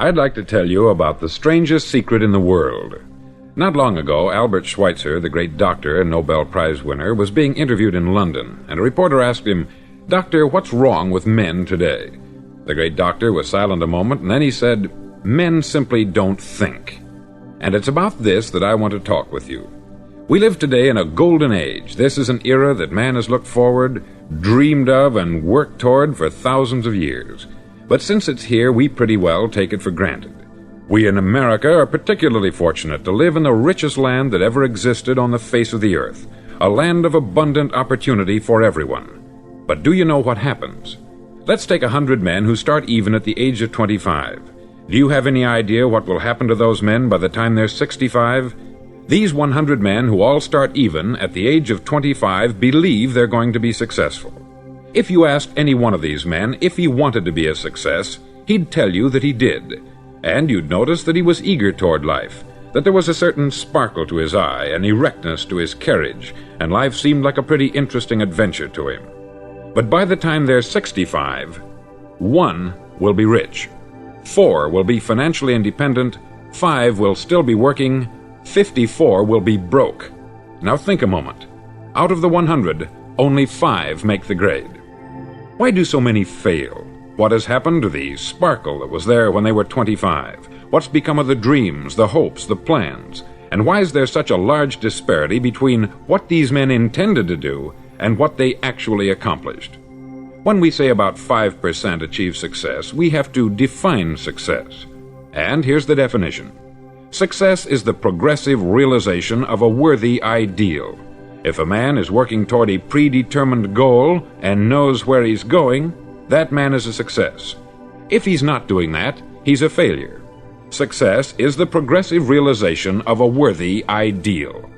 I'd like to tell you about the strangest secret in the world. Not long ago, Albert Schweitzer, the great doctor and Nobel Prize winner, was being interviewed in London, and a reporter asked him, "Doctor, what's wrong with men today?" The great doctor was silent a moment, and then he said, "Men simply don't think." And it's about this that I want to talk with you. We live today in a golden age. This is an era that man has looked forward, dreamed of, and worked toward for thousands of years. But since it's here, we pretty well take it for granted. We in America are particularly fortunate to live in the richest land that ever existed on the face of the earth, a land of abundant opportunity for everyone. But do you know what happens? Let's take 100 men who start even at the age of 25. Do you have any idea what will happen to those men by the time they're 65? These 100 men who all start even at the age of 25 believe they're going to be successful. If you asked any one of these men if he wanted to be a success, he'd tell you that he did. And you'd notice that he was eager toward life, that there was a certain sparkle to his eye, an erectness to his carriage, and life seemed like a pretty interesting adventure to him. But by the time they're 65, 1 will be rich, 4 will be financially independent, 5 will still be working, 54 will be broke. Now think a moment. Out of the 100, only 5 make the grade. Why do so many fail? What has happened to the sparkle that was there when they were 25? What's become of the dreams, the hopes, the plans? And why is there such a large disparity between what these men intended to do and what they actually accomplished? When we say about 5% achieve success, we have to define success. And here's the definition. Success is the progressive realization of a worthy ideal. If a man is working toward a predetermined goal and knows where he's going, that man is a success. If he's not doing that, he's a failure. Success is the progressive realization of a worthy ideal.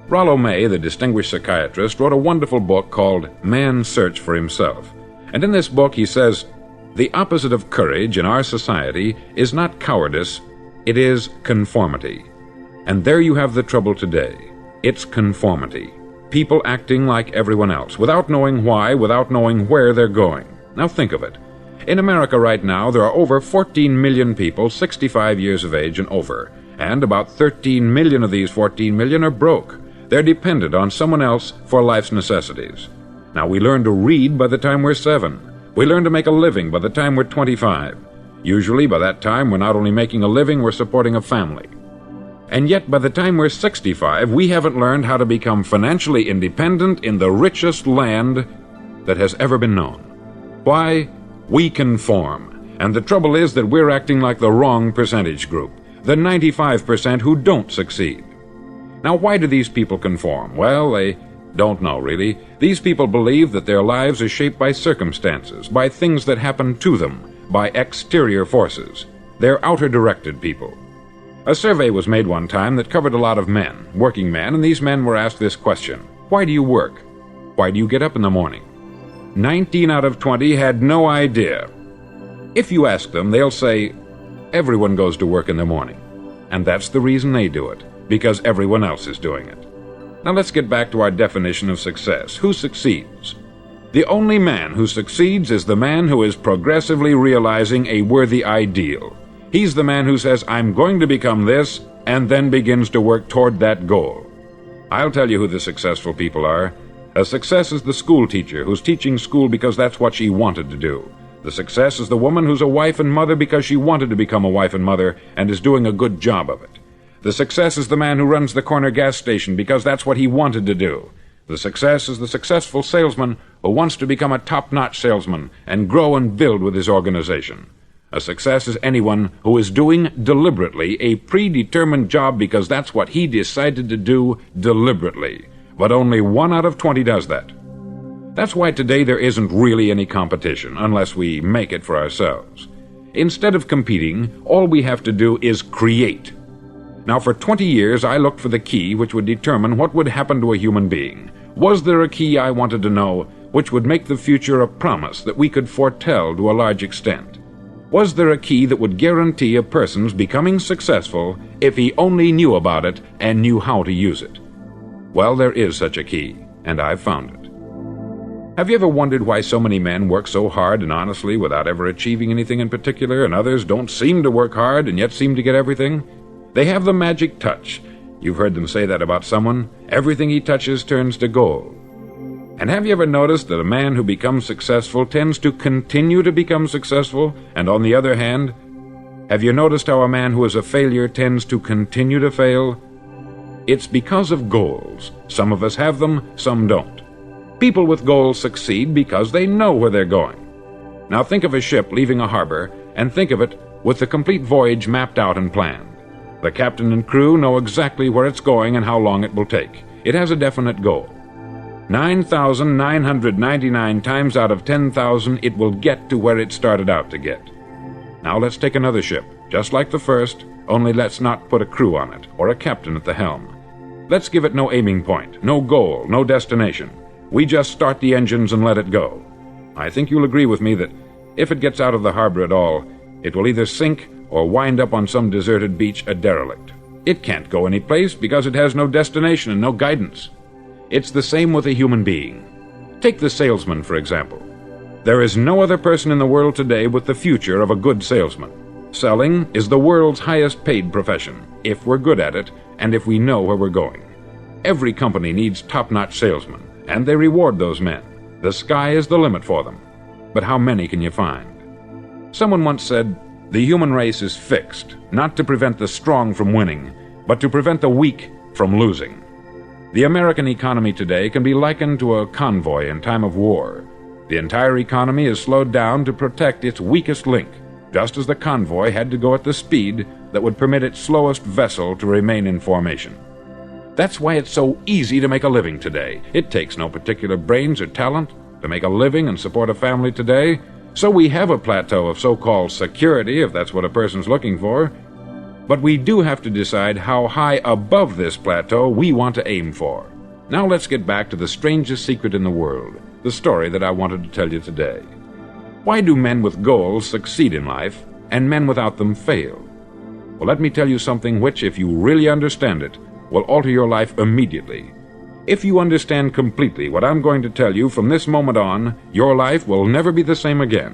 Rollo May, the distinguished psychiatrist, wrote a wonderful book called Man's Search for Himself. And in this book he says, "The opposite of courage in our society is not cowardice, it is conformity." And there you have the trouble today. It's conformity. People acting like everyone else, without knowing why, without knowing where they're going. Now think of it. In America right now, there are over 14 million people 65 years of age and over, and about 13 million of these 14 million are broke. They're dependent on someone else for life's necessities. Now, we learn to read by the time we're 7. We learn to make a living by the time we're 25. Usually, by that time, we're not only making a living, we're supporting a family. And yet, by the time we're 65, we haven't learned how to become financially independent in the richest land that has ever been known. Why? We conform. And the trouble is that we're acting like the wrong percentage group, the 95% who don't succeed. Now, why do these people conform? Well, they don't know, really. These people believe that their lives are shaped by circumstances, by things that happen to them, by exterior forces. They're outer-directed people. A survey was made one time that covered a lot of men, working men, and these men were asked this question: why do you work? Why do you get up in the morning? 19 out of 20 had no idea. If you ask them, they'll say, everyone goes to work in the morning. And that's the reason they do it, because everyone else is doing it. Now let's get back to our definition of success. Who succeeds? The only man who succeeds is the man who is progressively realizing a worthy ideal. He's the man who says, I'm going to become this, and then begins to work toward that goal. I'll tell you who the successful people are. A success is the school teacher who's teaching school because that's what she wanted to do. The success is the woman who's a wife and mother because she wanted to become a wife and mother and is doing a good job of it. The success is the man who runs the corner gas station because that's what he wanted to do. The success is the successful salesman who wants to become a top-notch salesman and grow and build with his organization. A success is anyone who is doing deliberately a predetermined job because that's what he decided to do deliberately. But only 1 out of 20 does that. That's why today there isn't really any competition, unless we make it for ourselves. Instead of competing, all we have to do is create. Now, for 20 years, I looked for the key which would determine what would happen to a human being. Was there a key I wanted to know which would make the future a promise that we could foretell to a large extent? Was there a key that would guarantee a person's becoming successful if he only knew about it and knew how to use it? Well, there is such a key, and I've found it. Have you ever wondered why so many men work so hard and honestly without ever achieving anything in particular, and others don't seem to work hard and yet seem to get everything? They have the magic touch. You've heard them say that about someone. Everything he touches turns to gold. And have you ever noticed that a man who becomes successful tends to continue to become successful, and on the other hand, have you noticed how a man who is a failure tends to continue to fail? It's because of goals. Some of us have them, some don't. People with goals succeed because they know where they're going. Now think of a ship leaving a harbor, and think of it with the complete voyage mapped out and planned. The captain and crew know exactly where it's going and how long it will take. It has a definite goal. 9,999 times out of 10,000 it will get to where it started out to get. Now let's take another ship, just like the first, only let's not put a crew on it, or a captain at the helm. Let's give it no aiming point, no goal, no destination. We just start the engines and let it go. I think you'll agree with me that if it gets out of the harbor at all, it will either sink or wind up on some deserted beach a derelict. It can't go any place because it has no destination and no guidance. It's the same with a human being. Take the salesman, for example. There is no other person in the world today with the future of a good salesman. Selling is the world's highest paid profession, if we're good at it and if we know where we're going. Every company needs top-notch salesmen, and they reward those men. The sky is the limit for them. But how many can you find? Someone once said, "The human race is fixed, not to prevent the strong from winning, but to prevent the weak from losing." The American economy today can be likened to a convoy in time of war. The entire economy is slowed down to protect its weakest link, just as the convoy had to go at the speed that would permit its slowest vessel to remain in formation. That's why it's so easy to make a living today. It takes no particular brains or talent to make a living and support a family today. So we have a plateau of so-called security, if that's what a person's looking for. But we do have to decide how high above this plateau we want to aim for. Now let's get back to the strangest secret in the world, the story that I wanted to tell you today. Why do men with goals succeed in life, and men without them fail? Well, let me tell you something which, if you really understand it, will alter your life immediately. If you understand completely what I'm going to tell you from this moment on, your life will never be the same again.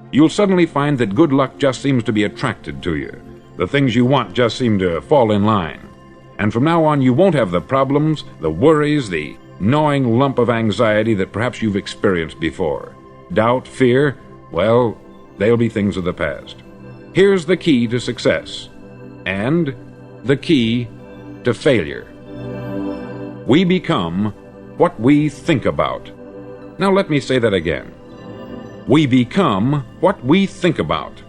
You'll suddenly find that good luck just seems to be attracted to you. The things you want just seem to fall in line. And from now on, you won't have the problems, the worries, the gnawing lump of anxiety that perhaps you've experienced before. Doubt, fear, well, they'll be things of the past. Here's the key to success, and the key to failure. We become what we think about. Now let me say that again. We become what we think about.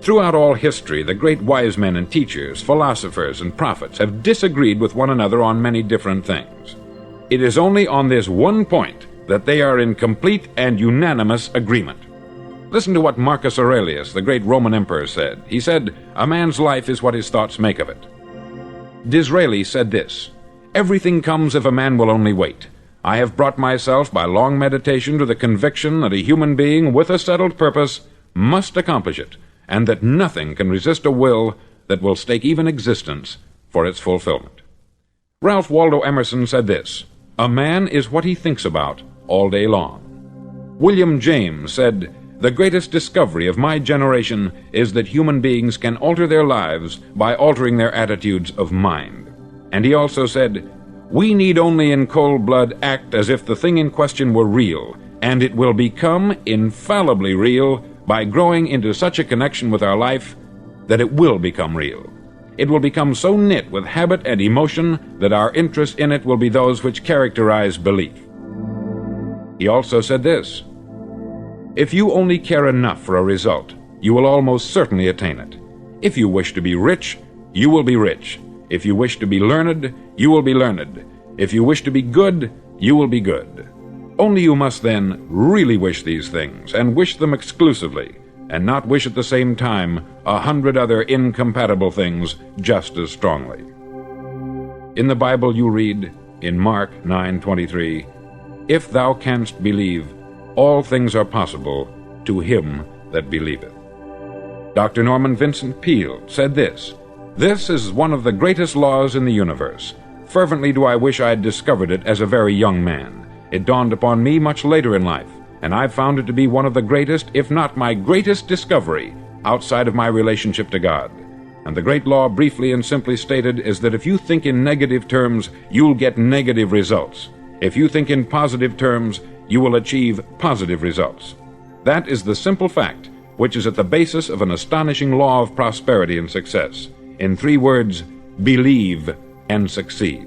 Throughout all history, the great wise men and teachers, philosophers and prophets have disagreed with one another on many different things. It is only on this one point that they are in complete and unanimous agreement. Listen to what Marcus Aurelius, the great Roman emperor, said. He said, "A man's life is what his thoughts make of it." Disraeli said this, "Everything comes if a man will only wait. I have brought myself by long meditation to the conviction that a human being with a settled purpose must accomplish it, and that nothing can resist a will that will stake even existence for its fulfillment." Ralph Waldo Emerson said this, "A man is what he thinks about all day long." William James said, "The greatest discovery of my generation is that human beings can alter their lives by altering their attitudes of mind." And he also said, "We need only in cold blood act as if the thing in question were real, and it will become infallibly real by growing into such a connection with our life that it will become real. It will become so knit with habit and emotion that our interest in it will be those which characterize belief." He also said this, "If you only care enough for a result, you will almost certainly attain it. If you wish to be rich, you will be rich. If you wish to be learned, you will be learned. If you wish to be good, you will be good. Only you must then really wish these things, and wish them exclusively, and not wish at the same time 100 other incompatible things just as strongly." In the Bible you read, in Mark 9:23, "If thou canst believe, all things are possible to him that believeth." Dr. Norman Vincent Peale said this, "This is one of the greatest laws in the universe. Fervently do I wish I had discovered it as a very young man. It dawned upon me much later in life, and I've found it to be one of the greatest, if not my greatest discovery, outside of my relationship to God. And the great law, briefly and simply stated, is that if you think in negative terms, you'll get negative results. If you think in positive terms, you will achieve positive results. That is the simple fact which is at the basis of an astonishing law of prosperity and success. In 3 words, believe and succeed.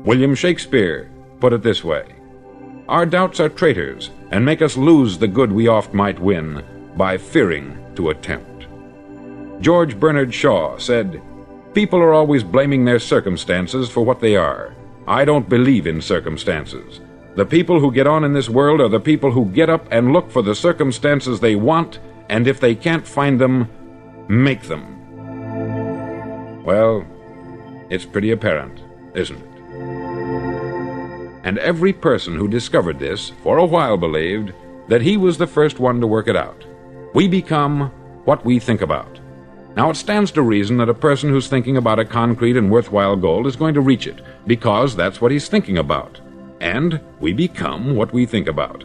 William Shakespeare put it this way: "Our doubts are traitors, and make us lose the good we oft might win, by fearing to attempt." George Bernard Shaw said, "People are always blaming their circumstances for what they are. I don't believe in circumstances. The people who get on in this world are the people who get up and look for the circumstances they want, and if they can't find them, make them." Well, it's pretty apparent, isn't it? And every person who discovered this for a while believed that he was the first one to work it out. We become what we think about. Now, it stands to reason that a person who's thinking about a concrete and worthwhile goal is going to reach it, because that's what he's thinking about. And we become what we think about.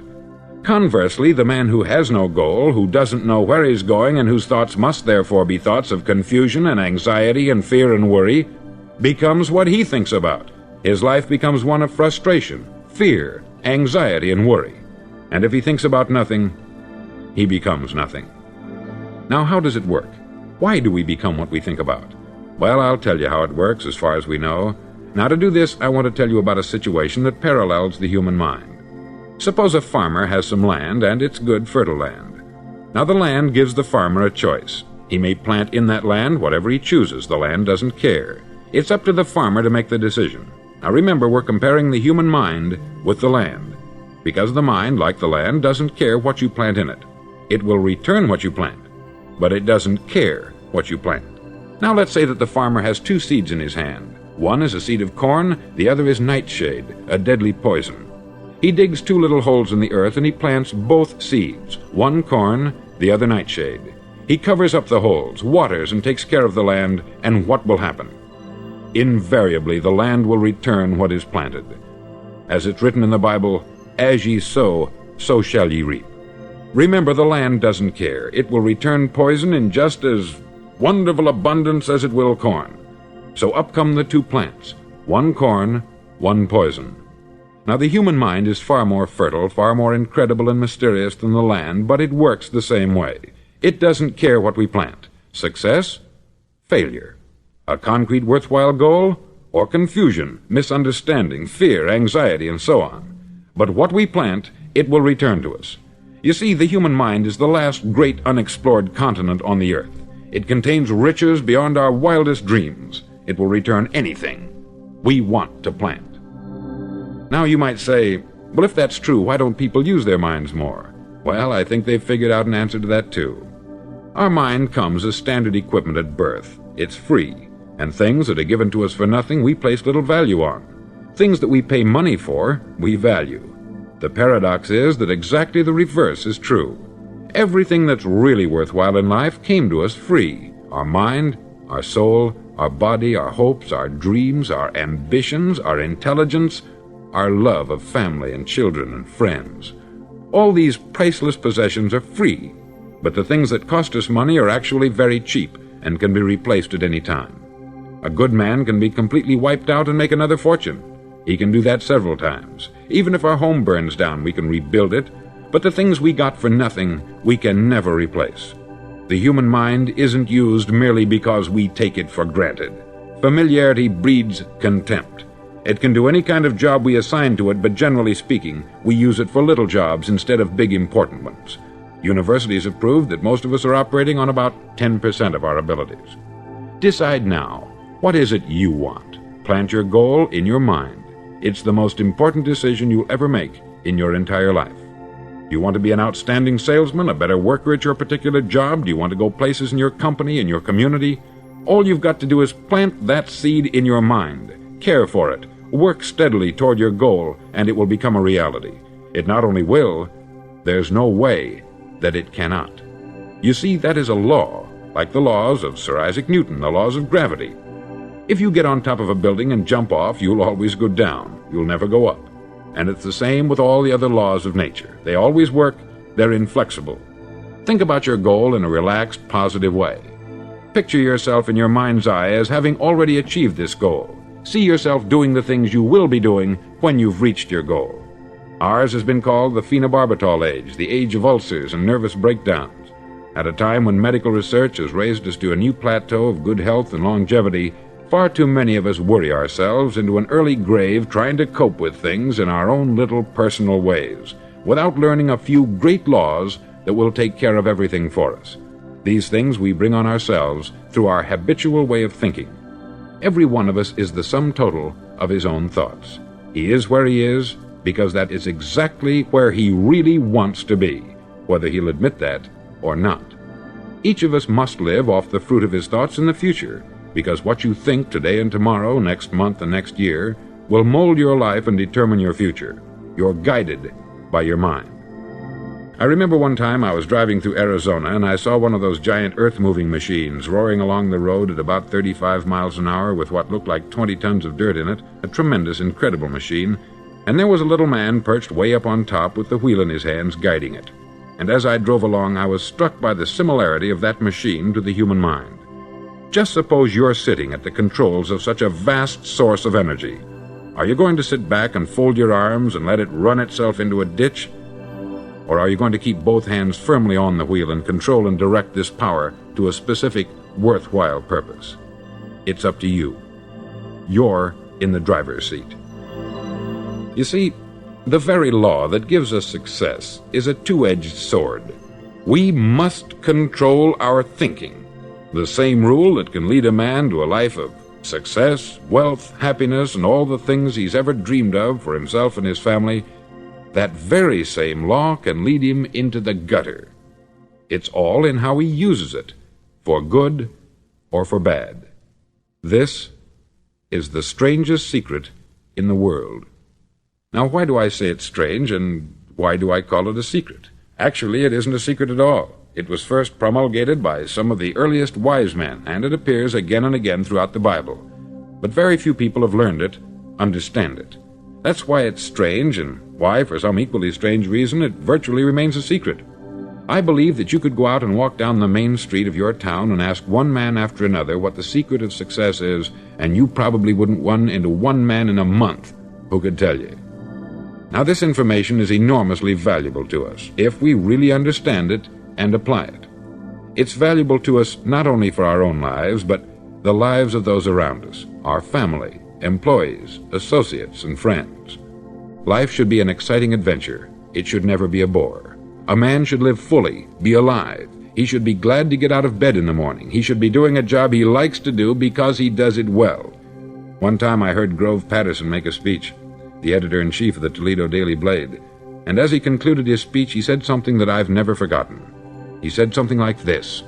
Conversely, the man who has no goal, who doesn't know where he's going, and whose thoughts must therefore be thoughts of confusion and anxiety and fear and worry, becomes what he thinks about. His life becomes one of frustration, fear, anxiety, and worry. And if he thinks about nothing, he becomes nothing. Now, how does it work? Why do we become what we think about? Well, I'll tell you how it works as far as we know. Now, to do this, I want to tell you about a situation that parallels the human mind. Suppose a farmer has some land, and it's good, fertile land. Now, the land gives the farmer a choice. He may plant in that land whatever he chooses. The land doesn't care. It's up to the farmer to make the decision. Now, remember, we're comparing the human mind with the land, because the mind, like the land, doesn't care what you plant in it. It will return what you plant, but it doesn't care what you plant. Now, let's say that the farmer has 2 seeds in his hand. One is a seed of corn, the other is nightshade, a deadly poison. He digs 2 little holes in the earth and he plants both seeds, one corn, the other nightshade. He covers up the holes, waters, and takes care of the land, and what will happen? Invariably, the land will return what is planted. As it's written in the Bible, "As ye sow, so shall ye reap." Remember, the land doesn't care. It will return poison in just as wonderful abundance as it will corn. So up come the 2 plants, one corn, one poison. Now, the human mind is far more fertile, far more incredible and mysterious than the land, but it works the same way. It doesn't care what we plant. Success, failure. A concrete, worthwhile goal, or confusion, misunderstanding, fear, anxiety, and so on. But what we plant, it will return to us. You see, the human mind is the last great unexplored continent on the earth. It contains riches beyond our wildest dreams. It will return anything we want to plant. Now, you might say, well, if that's true, why don't people use their minds more? Well, I think they've figured out an answer to that, too. Our mind comes as standard equipment at birth. It's free. And things that are given to us for nothing, we place little value on. Things that we pay money for, we value. The paradox is that exactly the reverse is true. Everything that's really worthwhile in life came to us free. Our mind, our soul, our body, our hopes, our dreams, our ambitions, our intelligence, our love of family and children and friends. All these priceless possessions are free, but the things that cost us money are actually very cheap and can be replaced at any time. A good man can be completely wiped out and make another fortune. He can do that several times. Even if our home burns down, we can rebuild it, but the things we got for nothing, we can never replace. The human mind isn't used merely because we take it for granted. Familiarity breeds contempt. It can do any kind of job we assign to it, but generally speaking, we use it for little jobs instead of big important ones. Universities have proved that most of us are operating on about 10% of our abilities. Decide now. What is it you want? Plant your goal in your mind. It's the most important decision you'll ever make in your entire life. Do you want to be an outstanding salesman, a better worker at your particular job? Do you want to go places in your company, in your community? All you've got to do is plant that seed in your mind. Care for it. Work steadily toward your goal, and it will become a reality. It not only will, there's no way that it cannot. You see, that is a law, like the laws of Sir Isaac Newton, the laws of gravity. If you get on top of a building and jump off, you'll always go down. You'll never go up. And it's the same with all the other laws of nature. They always work, they're inflexible. Think about your goal in a relaxed, positive way. Picture yourself in your mind's eye as having already achieved this goal. See yourself doing the things you will be doing when you've reached your goal. Ours has been called the phenobarbital age, the age of ulcers and nervous breakdowns. At a time when medical research has raised us to a new plateau of good health and longevity, far too many of us worry ourselves into an early grave trying to cope with things in our own little personal ways, without learning a few great laws that will take care of everything for us. These things we bring on ourselves through our habitual way of thinking. Every one of us is the sum total of his own thoughts. He is where he is because that is exactly where he really wants to be, whether he'll admit that or not. Each of us must live off the fruit of his thoughts in the future, because what you think today and tomorrow, next month and next year, will mold your life and determine your future. You're guided by your mind. I remember one time I was driving through Arizona and I saw one of those giant earth-moving machines roaring along the road at about 35 miles an hour with what looked like 20 tons of dirt in it, a tremendous, incredible machine, and there was a little man perched way up on top with the wheel in his hands guiding it. And as I drove along, I was struck by the similarity of that machine to the human mind. Just suppose you're sitting at the controls of such a vast source of energy. Are you going to sit back and fold your arms and let it run itself into a ditch? Or are you going to keep both hands firmly on the wheel and control and direct this power to a specific, worthwhile purpose? It's up to you. You're in the driver's seat. You see, the very law that gives us success is a two-edged sword. We must control our thinking. The same rule that can lead a man to a life of success, wealth, happiness, and all the things he's ever dreamed of for himself and his family, that very same law can lead him into the gutter. It's all in how he uses it, for good or for bad. This is the strangest secret in the world. Now, why do I say it's strange, and why do I call it a secret? Actually, it isn't a secret at all. It was first promulgated by some of the earliest wise men, and it appears again and again throughout the Bible. But very few people have learned it, understand it. That's why it's strange, and why, for some equally strange reason, it virtually remains a secret. I believe that you could go out and walk down the main street of your town and ask one man after another what the secret of success is, and you probably wouldn't run into one man in a month who could tell you. Now, this information is enormously valuable to us, if we really understand it and apply it. It's valuable to us not only for our own lives, but the lives of those around us, our family, employees, associates, and friends. Life should be an exciting adventure. It should never be a bore. A man should live fully, be alive. He should be glad to get out of bed in the morning. He should be doing a job he likes to do because he does it well. One time I heard Grove Patterson make a speech, the editor-in-chief of the Toledo Daily Blade, and as he concluded his speech, he said something that I've never forgotten. He said something like this: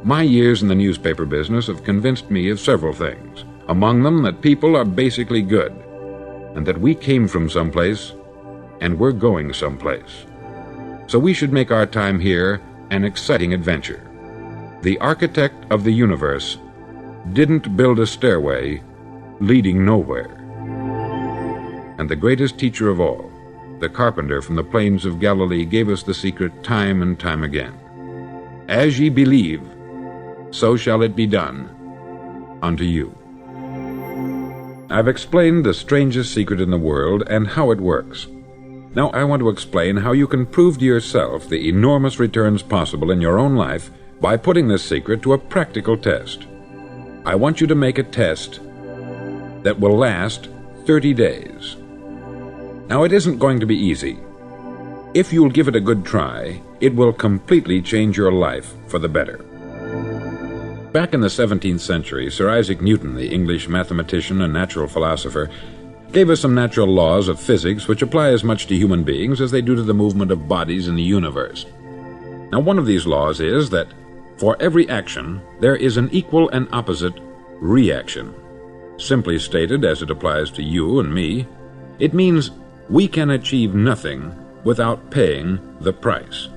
"My years in the newspaper business have convinced me of several things, among them that people are basically good, and that we came from someplace, and we're going someplace. So we should make our time here an exciting adventure. The architect of the universe didn't build a stairway leading nowhere." And the greatest teacher of all, the carpenter from the plains of Galilee, gave us the secret time and time again. "As ye believe, so shall it be done unto you." I've explained the strangest secret in the world and how it works. Now I want to explain how you can prove to yourself the enormous returns possible in your own life by putting this secret to a practical test. I want you to make a test that will last 30 days. Now, it isn't going to be easy. If you'll give it a good try, it will completely change your life for the better. Back in the 17th century, Sir Isaac Newton, the English mathematician and natural philosopher, gave us some natural laws of physics which apply as much to human beings as they do to the movement of bodies in the universe. Now, one of these laws is that for every action, there is an equal and opposite reaction. Simply stated, as it applies to you and me, it means we can achieve nothing without paying the price.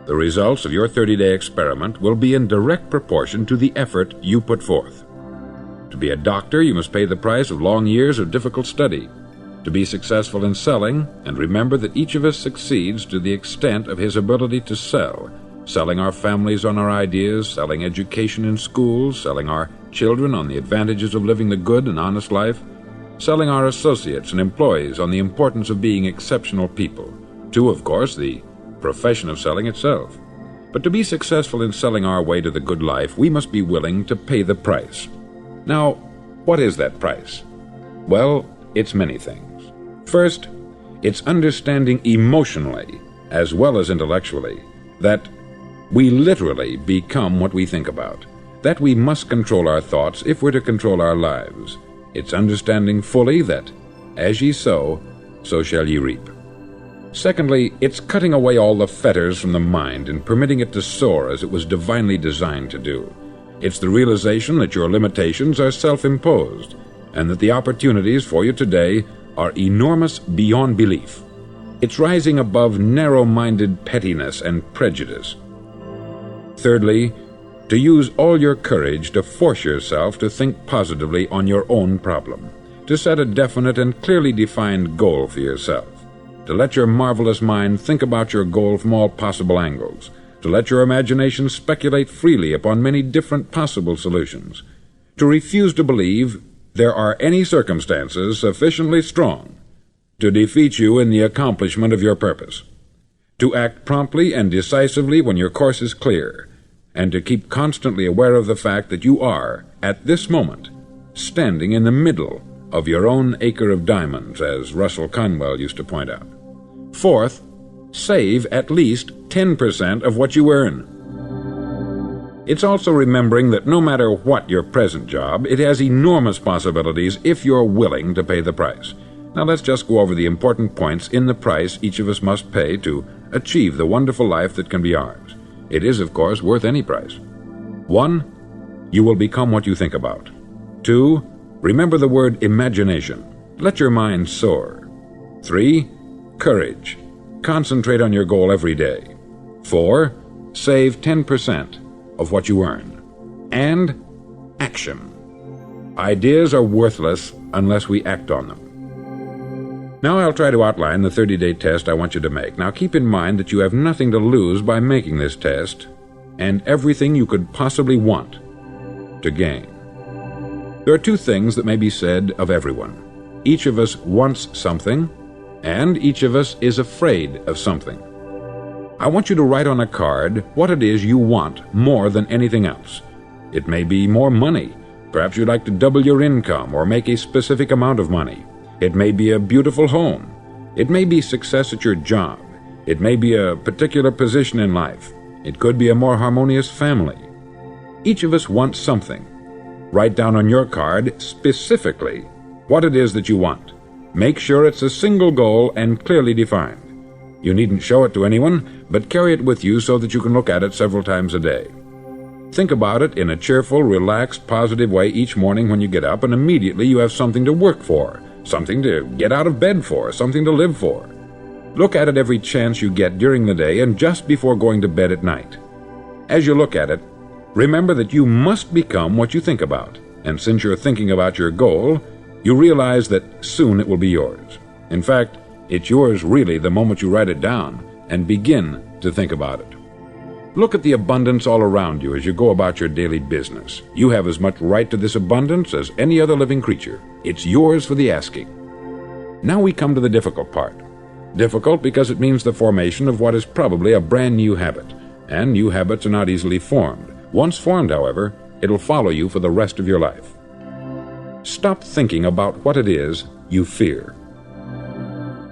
The results of your 30-day experiment will be in direct proportion to the effort you put forth. To be a doctor, you must pay the price of long years of difficult study. To be successful in selling, and remember that each of us succeeds to the extent of his ability to sell, selling our families on our ideas, selling education in schools, selling our children on the advantages of living the good and honest life, selling our associates and employees on the importance of being exceptional people, to, of course, the profession of selling itself. But to be successful in selling our way to the good life, we must be willing to pay the price. Now, what is that price? Well, it's many things. First, it's understanding emotionally, as well as intellectually, that we literally become what we think about, that we must control our thoughts if we're to control our lives. It's understanding fully that, as ye sow, so shall ye reap. Secondly, it's cutting away all the fetters from the mind and permitting it to soar as it was divinely designed to do. It's the realization that your limitations are self-imposed, and that the opportunities for you today are enormous beyond belief. It's rising above narrow-minded pettiness and prejudice. Thirdly, to use all your courage to force yourself to think positively on your own problem, to set a definite and clearly defined goal for yourself, to let your marvelous mind think about your goal from all possible angles, to let your imagination speculate freely upon many different possible solutions, to refuse to believe there are any circumstances sufficiently strong to defeat you in the accomplishment of your purpose, to act promptly and decisively when your course is clear, and to keep constantly aware of the fact that you are, at this moment, standing in the middle of your own acre of diamonds, as Russell Conwell used to point out. Fourth, save at least 10% of what you earn. It's also remembering that no matter what your present job, it has enormous possibilities if you're willing to pay the price. Now let's just go over the important points in the price each of us must pay to achieve the wonderful life that can be ours. It is, of course, worth any price. 1. You will become what you think about. 2. Remember the word imagination. Let your mind soar. 3. Courage. Concentrate on your goal every day. 4. Save 10% of what you earn. And action. Ideas are worthless unless we act on them. Now I'll try to outline the 30-day test I want you to make. Now keep in mind that you have nothing to lose by making this test, and everything you could possibly want to gain. There are two things that may be said of everyone. Each of us wants something, and each of us is afraid of something. I want you to write on a card what it is you want more than anything else. It may be more money. Perhaps you'd like to double your income or make a specific amount of money. It may be a beautiful home. It may be success at your job. It may be a particular position in life. It could be a more harmonious family. Each of us wants something. Write down on your card specifically what it is that you want. Make sure it's a single goal and clearly defined. You needn't show it to anyone, but carry it with you so that you can look at it several times a day. Think about it in a cheerful, relaxed, positive way each morning when you get up, and immediately you have something to work for, something to get out of bed for, something to live for. Look at it every chance you get during the day and just before going to bed at night. As you look at it, remember that you must become what you think about, and since you're thinking about your goal, you realize that soon it will be yours. In fact, it's yours really the moment you write it down and begin to think about it. Look at the abundance all around you as you go about your daily business. You have as much right to this abundance as any other living creature. It's yours for the asking. Now we come to the difficult part. Difficult because it means the formation of what is probably a brand new habit, and new habits are not easily formed. Once formed, however, it'll follow you for the rest of your life. Stop thinking about what it is you fear.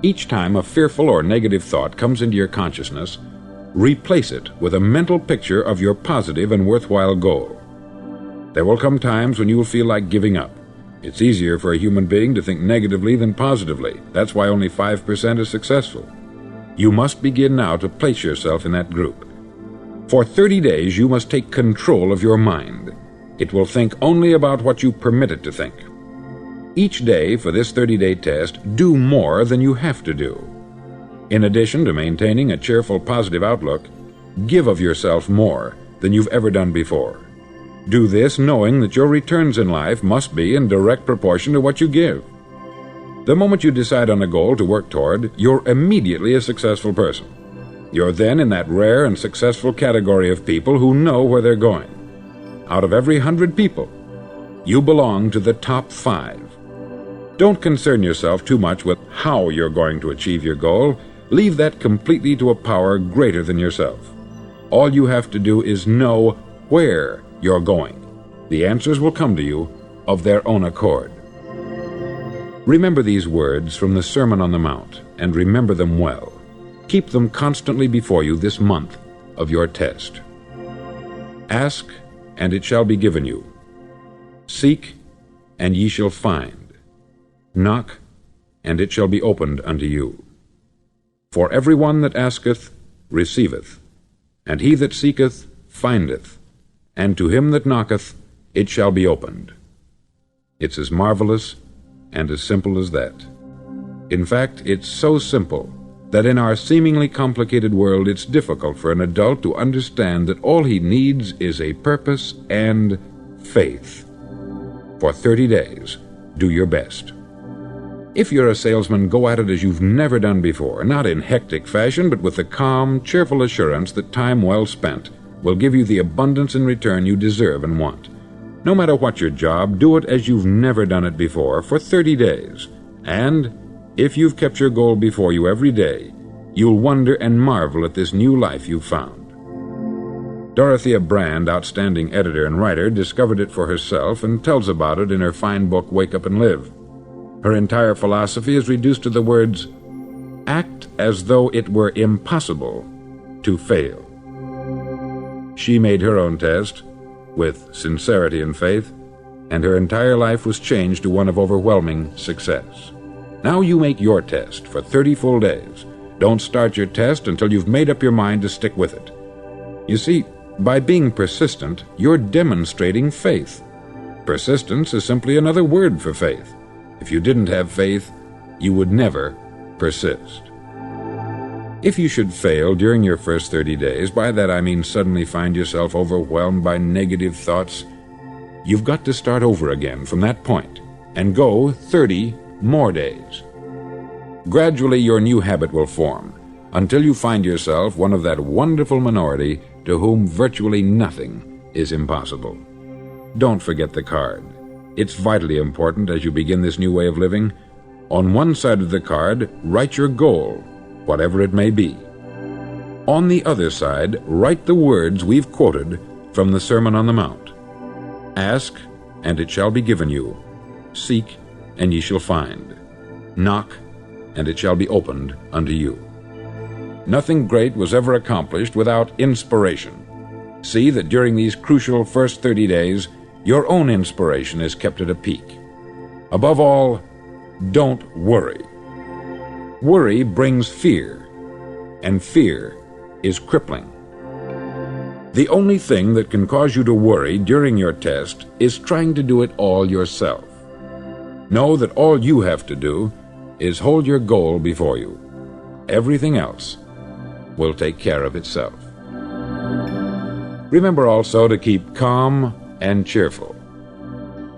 Each time a fearful or negative thought comes into your consciousness, replace it with a mental picture of your positive and worthwhile goal. There will come times when you will feel like giving up. It's easier for a human being to think negatively than positively. That's why only 5% is successful. You must begin now to place yourself in that group. For 30 days, you must take control of your mind. It will think only about what you permit it to think. Each day for this 30-day test, do more than you have to do. In addition to maintaining a cheerful, positive outlook, give of yourself more than you've ever done before. Do this knowing that your returns in life must be in direct proportion to what you give. The moment you decide on a goal to work toward, you're immediately a successful person. You're then in that rare and successful category of people who know where they're going. Out of every 100 people, you belong to the top 5. Don't concern yourself too much with how you're going to achieve your goal. Leave that completely to a power greater than yourself. All you have to do is know where you're going. The answers will come to you of their own accord. Remember these words from the Sermon on the Mount, and remember them well. Keep them constantly before you this month of your test. Ask, and it shall be given you. Seek, and ye shall find. Knock, and it shall be opened unto you. For every one that asketh receiveth, and he that seeketh findeth, and to him that knocketh it shall be opened. It's as marvelous and as simple as that. In fact, it's so simple that in our seemingly complicated world it's difficult for an adult to understand that all he needs is a purpose and faith. For 30 days, do your best. If you're a salesman, go at it as you've never done before, not in hectic fashion, but with the calm, cheerful assurance that time well spent will give you the abundance in return you deserve and want. No matter what your job, do it as you've never done it before for 30 days. And if you've kept your goal before you every day, you'll wonder and marvel at this new life you've found. Dorothea Brand, outstanding editor and writer, discovered it for herself and tells about it in her fine book, Wake Up and Live. Her entire philosophy is reduced to the words, act as though it were impossible to fail. She made her own test with sincerity and faith, and her entire life was changed to one of overwhelming success. Now you make your test for 30 full days. Don't start your test until you've made up your mind to stick with it. You see, by being persistent, you're demonstrating faith. Persistence is simply another word for faith. If you didn't have faith, you would never persist. If you should fail during your first 30 days, by that I mean suddenly find yourself overwhelmed by negative thoughts, you've got to start over again from that point and go 30 more days. Gradually your new habit will form until you find yourself one of that wonderful minority to whom virtually nothing is impossible. Don't forget the card. It's vitally important as you begin this new way of living. On one side of the card, write your goal, whatever it may be. On the other side, write the words we've quoted from the Sermon on the Mount. Ask, and it shall be given you. Seek, and ye shall find. Knock, and it shall be opened unto you. Nothing great was ever accomplished without inspiration. See that during these crucial first 30 days, your own inspiration is kept at a peak. Above all, don't worry. Worry brings fear, and fear is crippling. The only thing that can cause you to worry during your test is trying to do it all yourself. Know that all you have to do is hold your goal before you. Everything else will take care of itself. Remember also to keep calm and cheerful.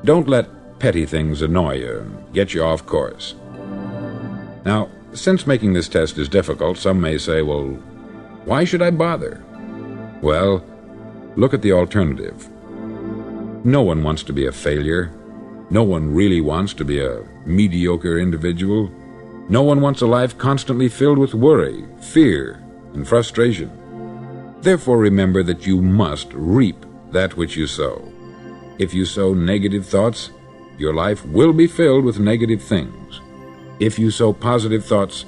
Don't let petty things annoy you and get you off course. Now, since making this test is difficult, some may say, well, why should I bother? Well, look at the alternative. No one wants to be a failure. No one really wants to be a mediocre individual. No one wants a life constantly filled with worry, fear, and frustration. Therefore, remember that you must reap that which you sow. If you sow negative thoughts, your life will be filled with negative things. If you sow positive thoughts,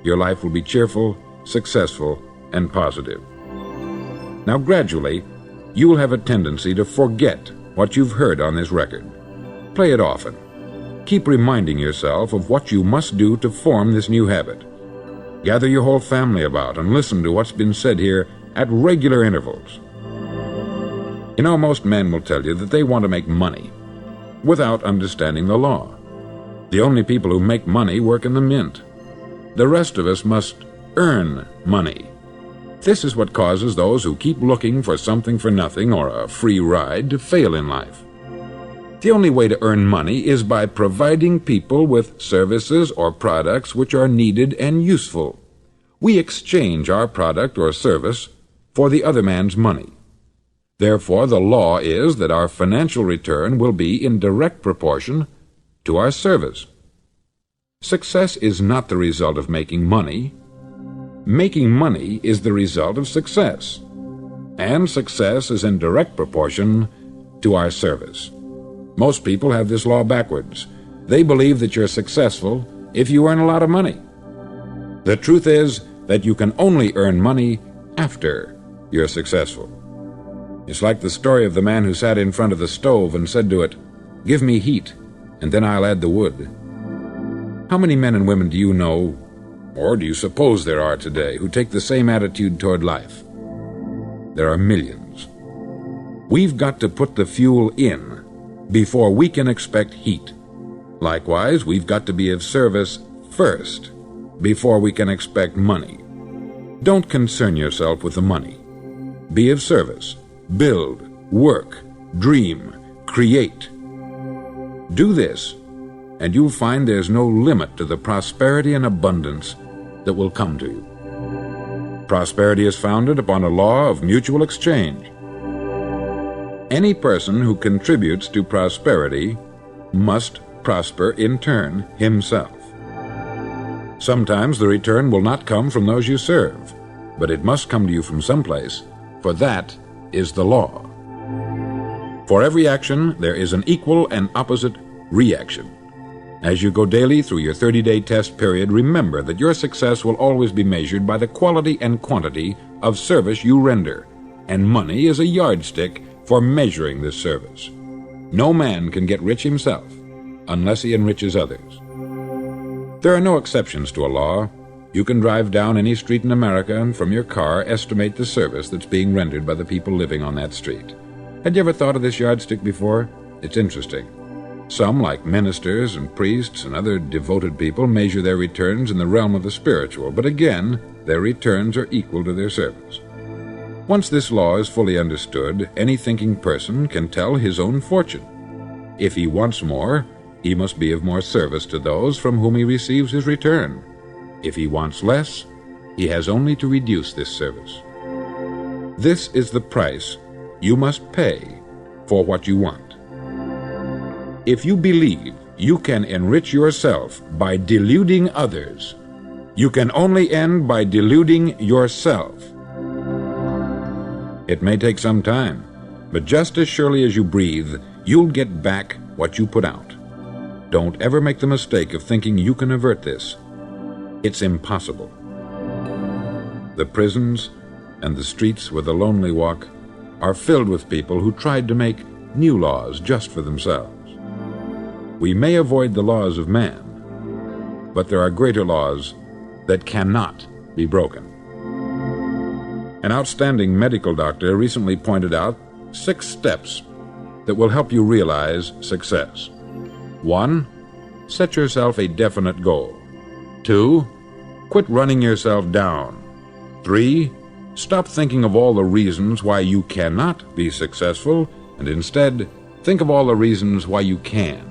your life will be cheerful, successful, and positive. Now, gradually, you will have a tendency to forget what you've heard on this record. Play it often. Keep reminding yourself of what you must do to form this new habit. Gather your whole family about and listen to what's been said here at regular intervals. You know, most men will tell you that they want to make money without understanding the law. The only people who make money work in the mint. The rest of us must earn money. This is what causes those who keep looking for something for nothing or a free ride to fail in life. The only way to earn money is by providing people with services or products which are needed and useful. We exchange our product or service for the other man's money. Therefore, the law is that our financial return will be in direct proportion to our service. Success is not the result of making money. Making money is the result of success, and success is in direct proportion to our service. Most people have this law backwards. They believe that you're successful if you earn a lot of money. The truth is that you can only earn money after you're successful. It's like the story of the man who sat in front of the stove and said to it, "Give me heat, and then I'll add the wood." How many men and women do you know, or do you suppose there are today, who take the same attitude toward life? There are millions. We've got to put the fuel in before we can expect heat. Likewise, we've got to be of service first before we can expect money. Don't concern yourself with the money. Be of service. Build, work, dream, create. Do this, and you'll find there's no limit to the prosperity and abundance that will come to you. Prosperity is founded upon a law of mutual exchange. Any person who contributes to prosperity must prosper in turn himself. Sometimes the return will not come from those you serve, but it must come to you from someplace, for that is the law. For every action, there is an equal and opposite reaction. As you go daily through your 30-day test period, remember that your success will always be measured by the quality and quantity of service you render, and money is a yardstick for measuring this service. No man can get rich himself unless he enriches others. There are no exceptions to a law. You can drive down any street in America and from your car estimate the service that's being rendered by the people living on that street. Had you ever thought of this yardstick before? It's interesting. Some, like ministers and priests and other devoted people, measure their returns in the realm of the spiritual, but again, their returns are equal to their service. Once this law is fully understood, any thinking person can tell his own fortune. If he wants more, he must be of more service to those from whom he receives his return. If he wants less, he has only to reduce this service. This is the price you must pay for what you want. If you believe you can enrich yourself by deluding others, you can only end by deluding yourself. It may take some time, but just as surely as you breathe, you'll get back what you put out. Don't ever make the mistake of thinking you can avert this. It's impossible. The prisons and the streets where the lonely walk are filled with people who tried to make new laws just for themselves. We may avoid the laws of man, but there are greater laws that cannot be broken. An outstanding medical doctor recently pointed out 6 steps that will help you realize success. 1. Set yourself a definite goal. 2. Quit running yourself down. 3. Stop thinking of all the reasons why you cannot be successful, and instead think of all the reasons why you can.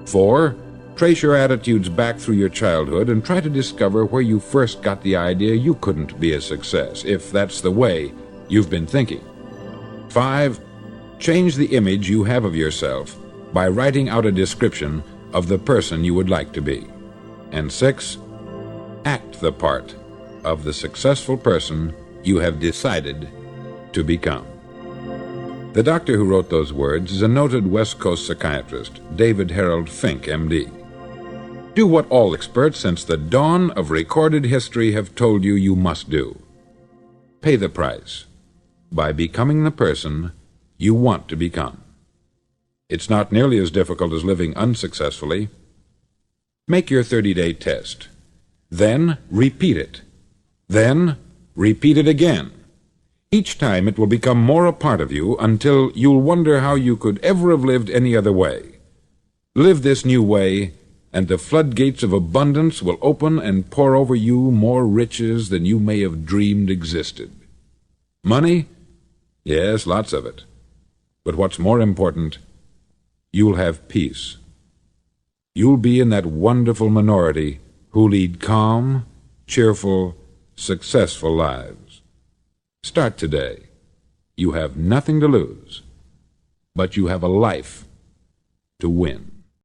4. Trace your attitudes back through your childhood and try to discover where you first got the idea you couldn't be a success, if that's the way you've been thinking. 5. Change the image you have of yourself by writing out a description of the person you would like to be. And 6. Act the part of the successful person you have decided to become. The doctor who wrote those words is a noted West Coast psychiatrist, David Harold Fink, M.D. Do what all experts since the dawn of recorded history have told you you must do. Pay the price by becoming the person you want to become. It's not nearly as difficult as living unsuccessfully. Make your 30-day test. Then repeat it. Then repeat it again. Each time it will become more a part of you until you'll wonder how you could ever have lived any other way. Live this new way, and the floodgates of abundance will open and pour over you more riches than you may have dreamed existed. Money? Yes, lots of it. But what's more important, you'll have peace. You'll be in that wonderful minority who lead calm, cheerful, successful lives. Start today. You have nothing to lose, but you have a life to win.